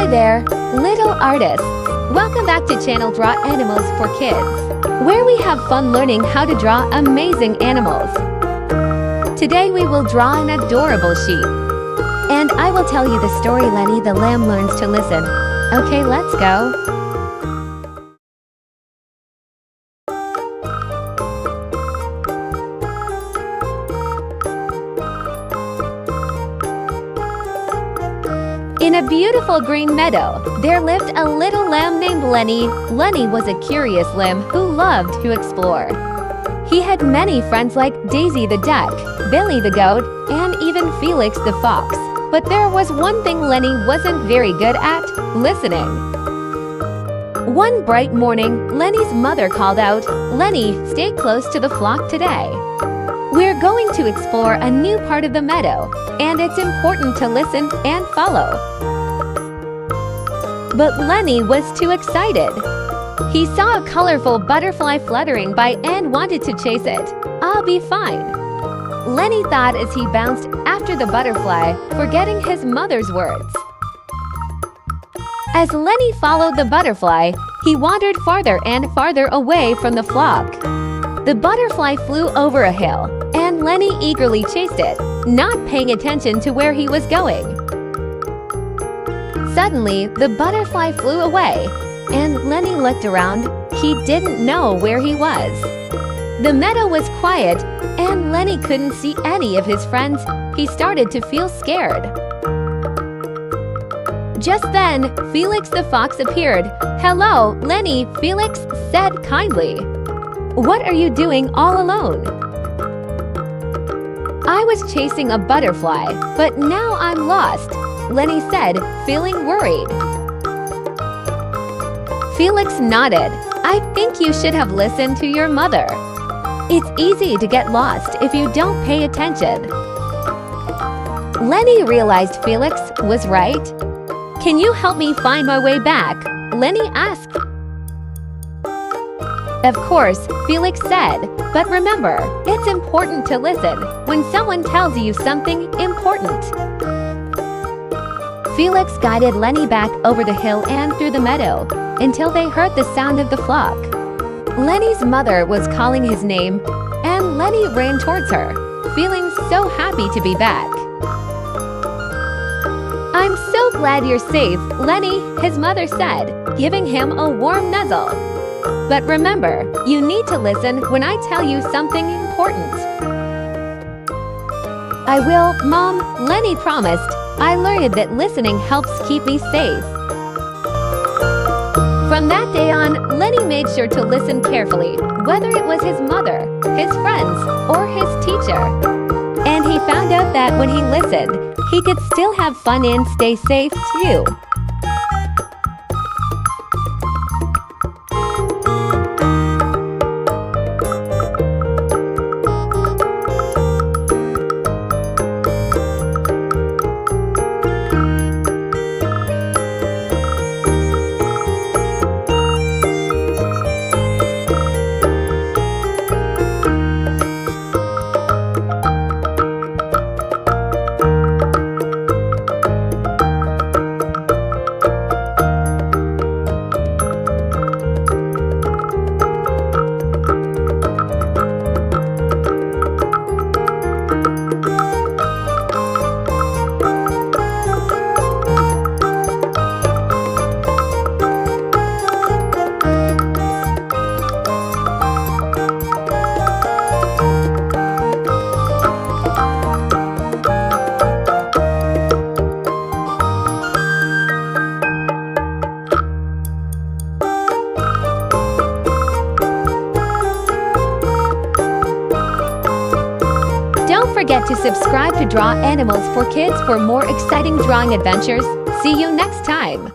there, little artists! Welcome back to channel Draw Animals for Kids, where we have fun learning how to draw amazing animals. Today we will draw an adorable sheep. And I will tell you the story Lenny the lamb learns to listen. Okay, let's go. In a beautiful green meadow, there lived a little lamb named Lenny. Lenny was a curious lamb who loved to explore. He had many friends like Daisy the duck, Billy the goat, and even Felix the fox. But there was one thing Lenny wasn't very good at: listening. One bright morning, Lenny's mother called out, "Lenny, stay close to the flock today. We're going to explore a new part of the meadow, and it's important to listen and follow." But Lenny was too excited. He saw a colorful butterfly fluttering by and wanted to chase it. "I'll be fine," Lenny thought as he bounced after the butterfly, forgetting his mother's words. As Lenny followed the butterfly, he wandered farther and farther away from the flock. The butterfly flew over a hill, and Lenny eagerly chased it, not paying attention to where he was going. Suddenly, the butterfly flew away, and Lenny looked around. He didn't know where he was. The meadow was quiet, and Lenny couldn't see any of his friends. He started to feel scared. Just then, Felix the fox appeared. "Hello, Lenny," Felix said kindly. "What are you doing all alone?" "I was chasing a butterfly, but now I'm lost," Lenny said, feeling worried. Felix nodded. "I think you should have listened to your mother. It's easy to get lost if you don't pay attention." Lenny realized Felix was right. "Can you help me find my way back?" Lenny asked. "Of course," Felix said, "but remember, it's important to listen when someone tells you something important." Felix guided Lenny back over the hill and through the meadow until they heard the sound of the flock. Lenny's mother was calling his name, and Lenny ran towards her, feeling so happy to be back. "I'm so glad you're safe, Lenny," his mother said, giving him a warm nuzzle. "But remember, you need to listen when I tell you something important." "I will, Mom," Lenny promised. "I learned that listening helps keep me safe." From that day on, Lenny made sure to listen carefully, whether it was his mother, his friends, or his teacher. And he found out that when he listened, he could still have fun and stay safe too. Don't forget to subscribe to Draw Animals for Kids for more exciting drawing adventures. See you next time!